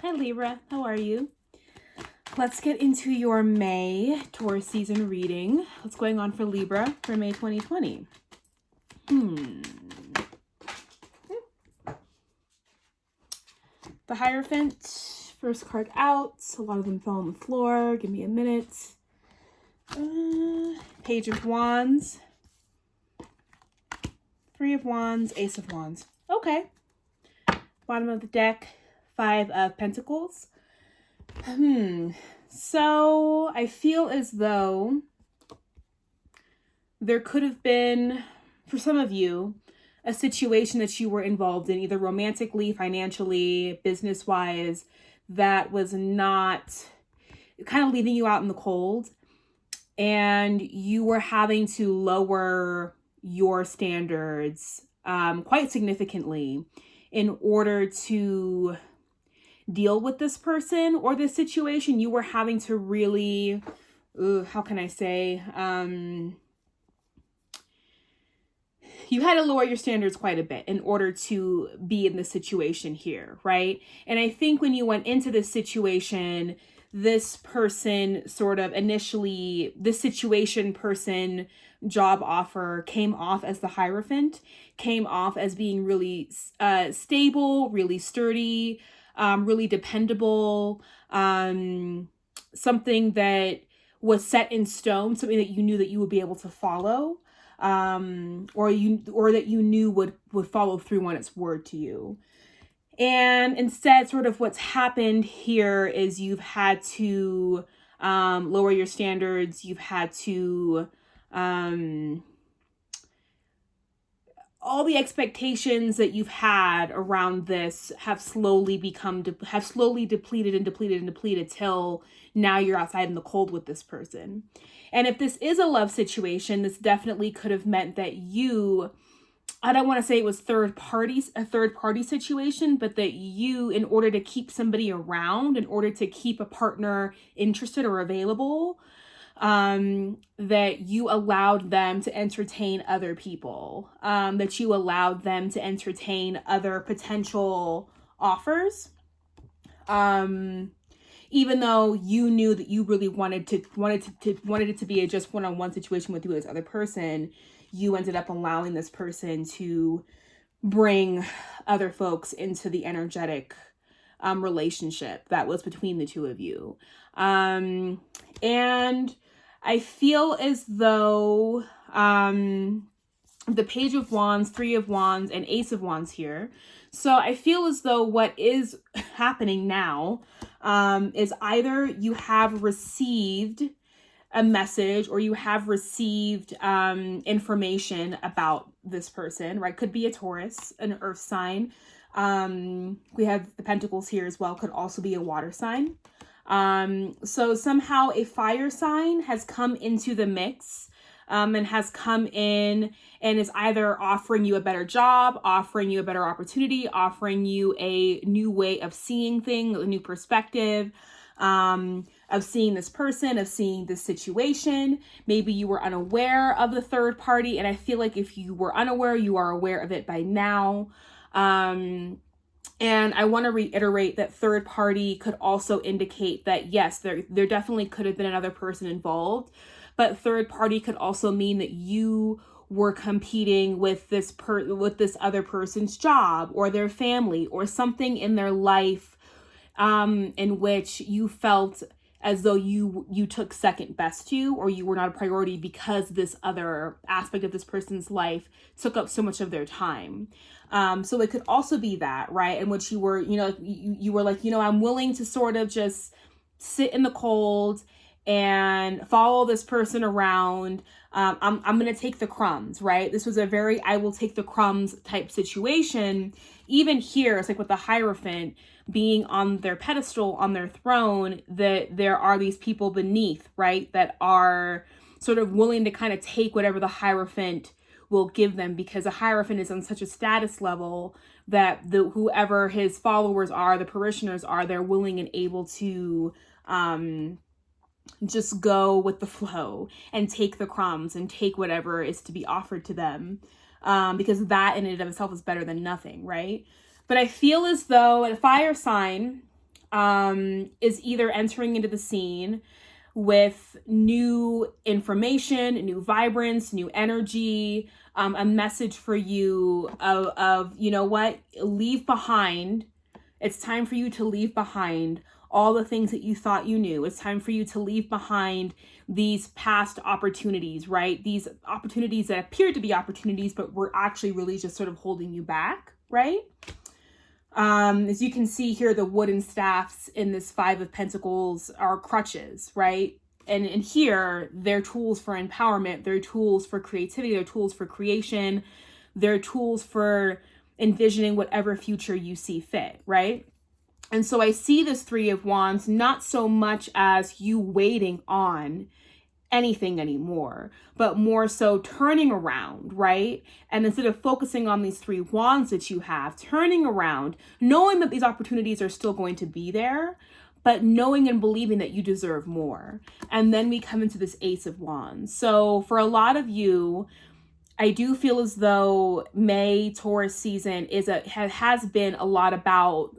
Hi Libra, how are you? Let's get into your May Taurus season reading. What's going on for Libra for May 2020? The Hierophant, first card out. A lot of them fell on the floor. Give me a minute. Page of Wands. Three of Wands, Ace of Wands. Okay. Bottom of the deck, Five of Pentacles. So I feel as though there could have been, for some of you, a situation that you were involved in, either romantically, financially, business-wise, that was not kind of leaving you out in the cold, and you were having to lower your standards quite significantly in order to deal with this person or this situation. You were having to really, how can I say, you had to lower your standards quite a bit in order to be in this situation here, right? And I think when you went into this situation, this person sort of initially, this situation person job offer came off as the Hierophant, came off as being really stable, really sturdy, really dependable, something that was set in stone, something that you knew that you would be able to follow, or that you knew would follow through on its word to you. And instead, sort of what's happened here is you've had to lower your standards. You've had to all the expectations that you've had around this have slowly depleted till now you're outside in the cold with this person. And if this is a love situation, this definitely could have meant that you, I don't want to say it was a third party situation, but that you, in order to keep somebody around, in order to keep a partner interested or available, that you allowed them to entertain other people, that you allowed them to entertain other potential offers, even though you knew that you really wanted it to be a just one-on-one situation with you as other person. You ended up allowing this person to bring other folks into the energetic relationship that was between the two of you. And I feel as though the Page of Wands, Three of Wands, and Ace of Wands here. So I feel as though what is happening now is either you have received a message or you have received information about this person, right? Could be a Taurus, an earth sign. We have the Pentacles here as well. Could also be a water sign. So somehow a fire sign has come into the mix, and has come in and is either offering you a better job, offering you a better opportunity, offering you a new way of seeing things, a new perspective, of seeing this person, of seeing this situation. Maybe you were unaware of the third party. And I feel like if you were unaware, you are aware of it by now. And I want to reiterate that third party could also indicate that, yes, there definitely could have been another person involved, but third party could also mean that you were competing with this other person's job or their family or something in their life, in which you felt as though you took second best to, or you were not a priority because this other aspect of this person's life took up so much of their time. So it could also be that, right? In which you were, you were like, I'm willing to sort of just sit in the cold and follow this person around. I'm going to take the crumbs, right? This was a very, I will take the crumbs type situation. Even here, it's like with the Hierophant being on their pedestal, on their throne, that there are these people beneath, right? That are sort of willing to kind of take whatever the Hierophant will give them, because a Hierophant is on such a status level that whoever his followers are, the parishioners are, they're willing and able to just go with the flow and take the crumbs and take whatever is to be offered to them, because that in and of itself is better than nothing, right? But I feel as though a fire sign is either entering into the scene with new information, new vibrance, new energy, a message for you of, you know what, leave behind. It's time for you to leave behind all the things that you thought you knew. It's time for you to leave behind these past opportunities, right? These opportunities that appeared to be opportunities, but were actually really just sort of holding you back, right? As you can see here, the wooden staffs in this Five of Pentacles are crutches, right? And here, they're tools for empowerment. They're tools for creativity. They're tools for creation. They're tools for envisioning whatever future you see fit, right? And so I see this Three of Wands not so much as you waiting on anything anymore, but more so turning around, right? And instead of focusing on these three wands that you have, turning around, knowing that these opportunities are still going to be there, but knowing and believing that you deserve more. And then we come into this Ace of Wands. So for a lot of you, I do feel as though May Taurus season has been a lot about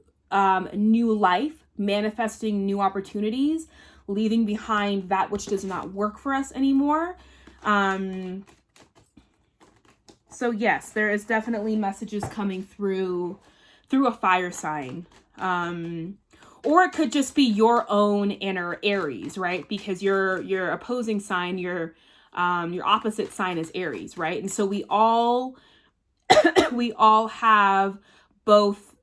new life, manifesting new opportunities, leaving behind that which does not work for us anymore. So yes, there is definitely messages coming through a fire sign. Or it could just be your own inner Aries, right? Because your opposing sign, your opposite sign is Aries, right? And so we all have both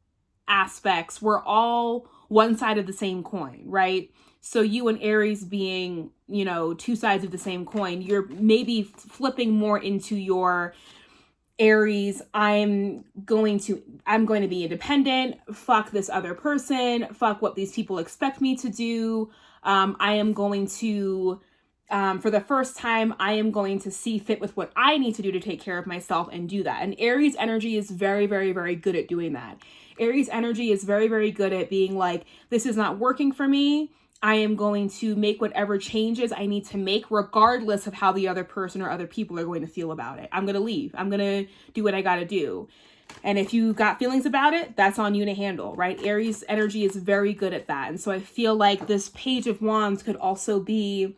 aspects. We're all one side of the same coin, right? So you and Aries being, you know, two sides of the same coin, you're maybe flipping more into your Aries, I'm going to be independent. Fuck this other person. Fuck what these people expect me to do. I am going to, for the first time, I am going to see fit with what I need to do to take care of myself and do that. And Aries energy is very, very, very good at doing that. Aries energy is very, very good at being like, this is not working for me. I am going to make whatever changes I need to make, regardless of how the other person or other people are going to feel about it. I'm going to leave. I'm going to do what I got to do. And if you got feelings about it, that's on you to handle, right? Aries energy is very good at that. And so I feel like this Page of Wands could also be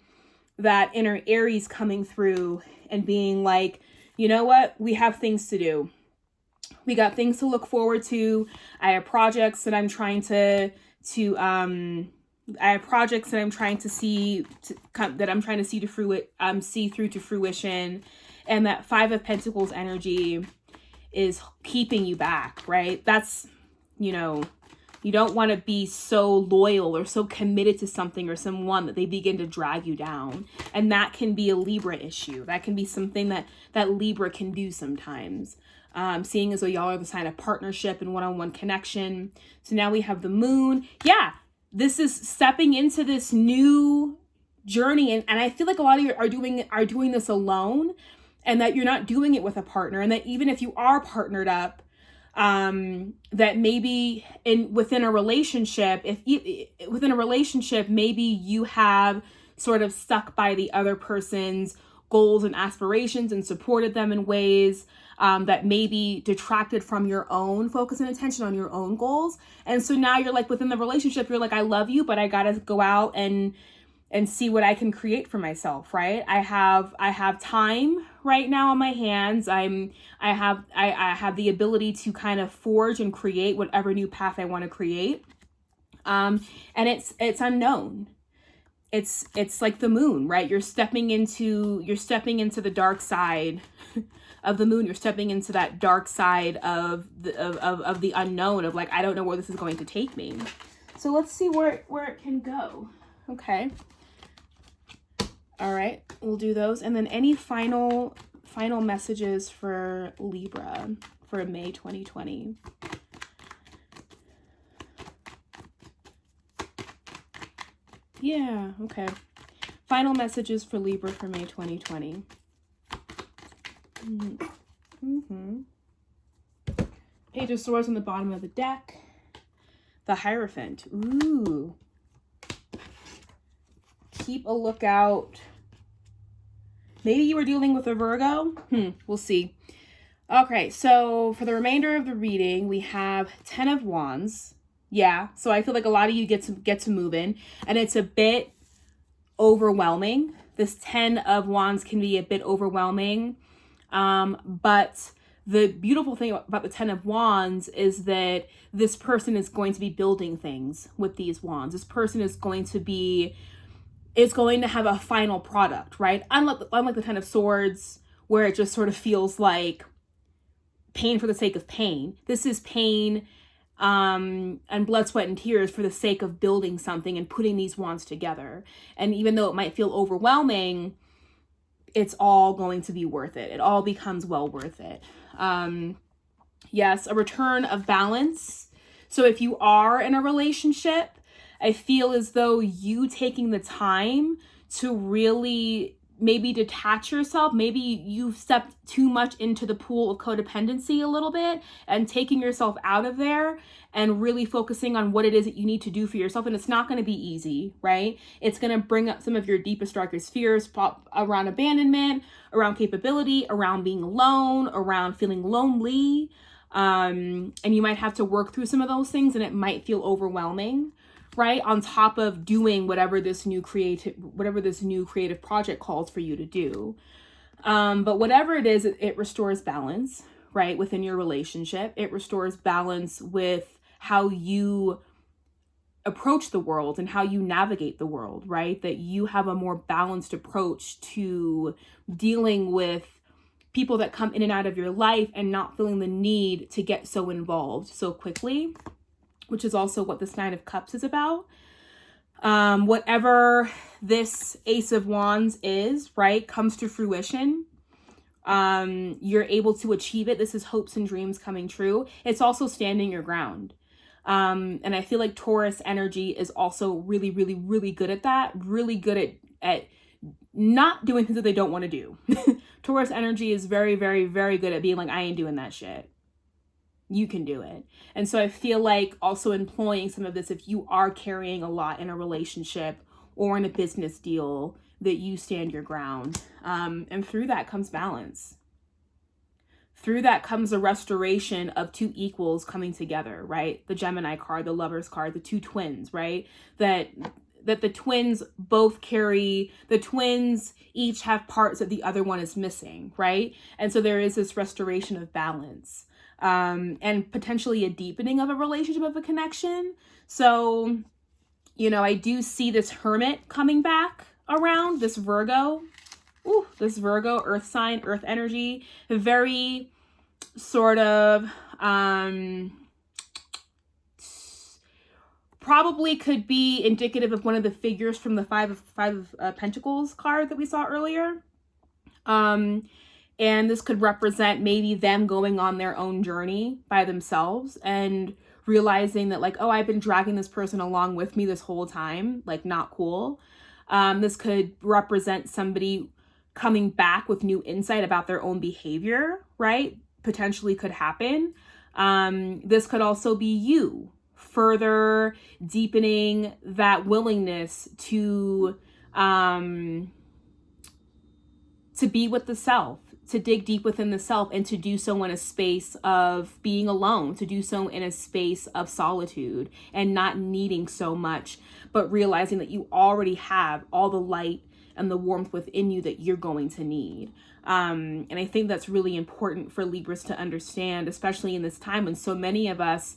that inner Aries coming through and being like, you know what? We have things to do. We got things to look forward to. I have projects that I'm trying to see through to fruition, and that Five of Pentacles energy is keeping you back, right? That's, you know, you don't want to be so loyal or so committed to something or someone that they begin to drag you down. And that can be a Libra issue. That can be something that Libra can do sometimes. Seeing as though y'all are the sign of partnership and one-on-one connection. So now we have the moon. Yeah, this is stepping into this new journey. And I feel like a lot of you are doing this alone, and that you're not doing it with a partner. And that even if you are partnered up, that maybe within a relationship, maybe you have sort of stuck by the other person's goals and aspirations and supported them in ways that maybe detracted from your own focus and attention on your own goals. And so now you're like, within the relationship, you're like, I love you, but I gotta go out and see what I can create for myself, right? I have time right now on my hands. I have the ability to kind of forge and create whatever new path I want to create. And it's unknown. It's like the moon, right? You're stepping into the dark side of the moon. You're stepping into that dark side of the unknown, of like, I don't know where this is going to take me. So let's see where it can go. Okay. All right, we'll do those. And then any final messages for Libra for May 2020. Yeah, okay. Final messages for Libra for May 2020. Page of Swords on the bottom of the deck. The Hierophant. Ooh. Keep a lookout. Maybe you were dealing with a Virgo. We'll see. Okay, so for the remainder of the reading, we have 10 of Wands, Yeah. So I feel like a lot of you get to move in, and it's a bit overwhelming. This 10 of Wands can be a bit overwhelming. But the beautiful thing about the 10 of Wands is that this person is going to be building things with these wands. This person is going to have a final product, right? Unlike the 10 of Swords, where it just sort of feels like pain for the sake of pain. This is pain and blood, sweat, and tears for the sake of building something and putting these wands together. And even though it might feel overwhelming, it's all going to be worth it. It all becomes well worth it. Yes, a return of balance. So if you are in a relationship, I feel as though you taking the time to really maybe detach yourself, maybe you've stepped too much into the pool of codependency a little bit, and taking yourself out of there and really focusing on what it is that you need to do for yourself. And it's not going to be easy, right? It's going to bring up some of your deepest, darkest fears around abandonment, around capability, around being alone, around feeling lonely. And you might have to work through some of those things, and it might feel overwhelming, right? On top of doing whatever this new creative project calls for you to do. But whatever it is, it restores balance, right? Within your relationship. It restores balance with how you approach the world and how you navigate the world, right? That you have a more balanced approach to dealing with people that come in and out of your life and not feeling the need to get so involved so quickly, which is also what this 9 of Cups is about. Whatever this Ace of Wands is, right, comes to fruition. You're able to achieve it. This is hopes and dreams coming true. It's also standing your ground. And I feel like Taurus energy is also really, really, really good at that. Really good at not doing things that they don't want to do. Taurus energy is very, very, very good at being like, I ain't doing that shit. You can do it. And so I feel like also employing some of this, if you are carrying a lot in a relationship or in a business deal, that you stand your ground. And through that comes balance. Through that comes a restoration of two equals coming together, right? The Gemini card, the Lovers card, the two twins, right? That the twins both carry, the twins each have parts that the other one is missing, right? And so there is this restoration of balance. And potentially a deepening of a relationship, of a connection. So, I do see this Hermit coming back around, this Virgo. Ooh, this Virgo, earth sign, earth energy, very sort of, probably could be indicative of one of the figures from the five of Pentacles card that we saw earlier. And this could represent maybe them going on their own journey by themselves and realizing that like, oh, I've been dragging this person along with me this whole time, like not cool. This could represent somebody coming back with new insight about their own behavior, right? Potentially could happen. This could also be you further deepening that willingness to be with the self, to dig deep within the self, and to do so in a space of being alone, to do so in a space of solitude and not needing so much, but realizing that you already have all the light and the warmth within you that you're going to need. And I think that's really important for Libras to understand, especially in this time when so many of us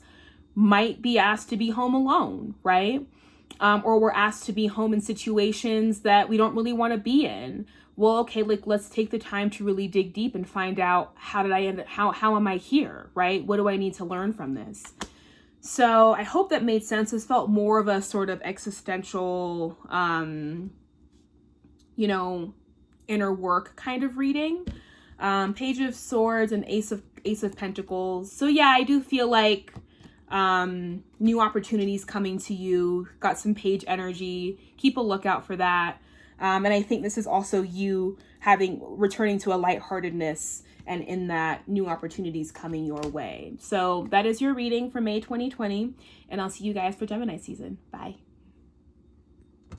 might be asked to be home alone, right? Or we're asked to be home in situations that we don't really want to be in. Well, okay, like let's take the time to really dig deep and find out how am I here, right? What do I need to learn from this? So I hope that made sense. This felt more of a sort of existential, inner work kind of reading. Page of Swords and Ace of Pentacles. So yeah, I do feel like new opportunities coming to you. Got some page energy. Keep a lookout for that. And I think this is also you returning to a lightheartedness, and in that, new opportunities coming your way. So that is your reading for May 2020, and I'll see you guys for Gemini season. Bye.